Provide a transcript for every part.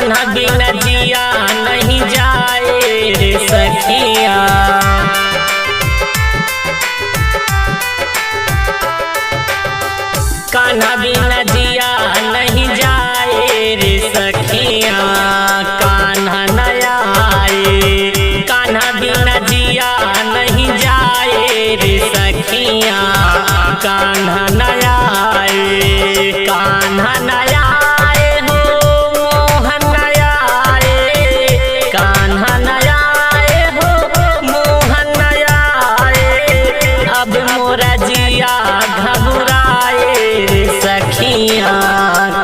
कान्हा बिना जिया नहीं जाए रे सखिया। कान्हा बिना जिया नहीं जाए रे सखिया। कान्हा नया आए, कान्हा बिना जिया नहीं जाए रे सखिया। कान्हा नया आए, कान्हा नया आए हो मोहन नया आए। कान्हा नया आए हो मोहन नया आए। अब मोरा जिया घबराए रे सखिया।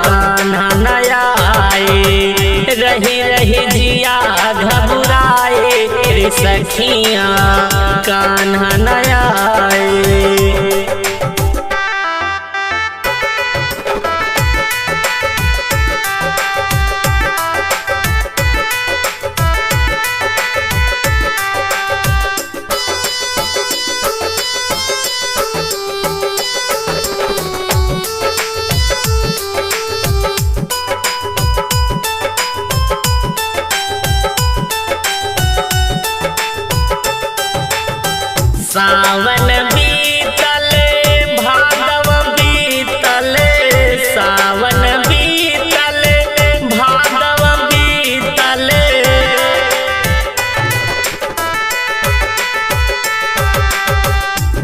कान्हा नया आए, रही रही जिया घबराए रे सखिया। कान्हा नया आए। सावन बीतल भादव बीतल, सावन बीतल भादव बीतल।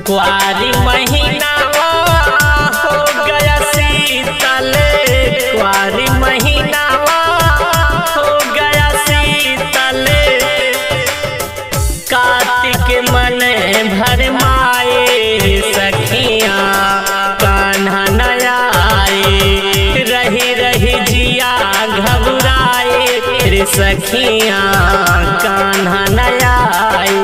कुआरी महीनावा हो गया शीतल, कुआरी महीनावा हो गया शीतल। कार्तिक मन भर माए सखिया। कान्हा नया आए, रही रही जिया घबराए रे सखिया। कान्हा नया आए।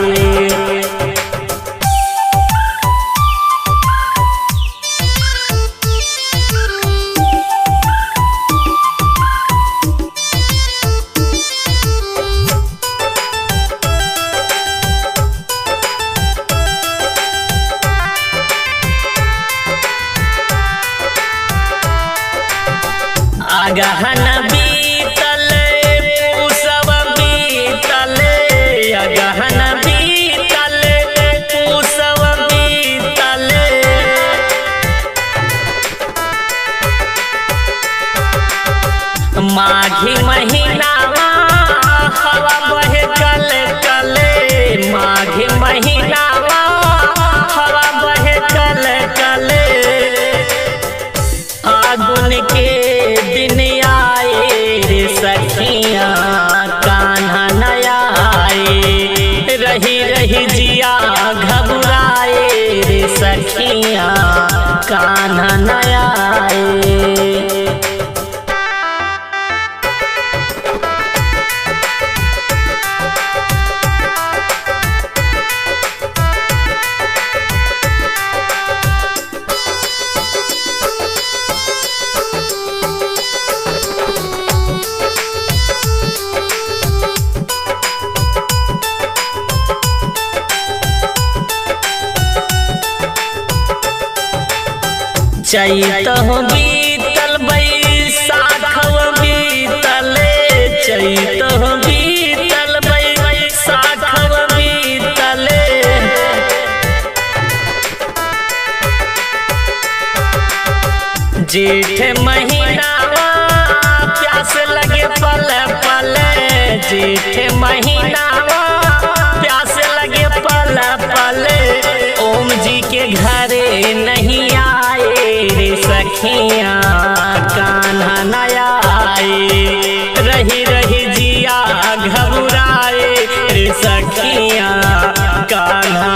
अगहन बीतल पूसव बीतल, अगहन बीतल पूसव बीतल। माघी महीनावा हवा बहे कल कल, माघी महीनावा हवा बहे कल कल। फागुन के दिन आए रे सखिया। कान्हा नया आए, रही रही जिया घबराए रे सखिया। कान्हा नया आए। चैत बीतल बैसाख बीतल, चैत बीतल बैसाख बीतल। जेठ महीनावा प्यास लगे पल पल, जेठ महीनावा प्यास लगे पल पल। ओम जी के घरे नहीं आए रे सखिया। कान्हा नया आए, रही रही जिया घबराए रे सखिया। कान्हा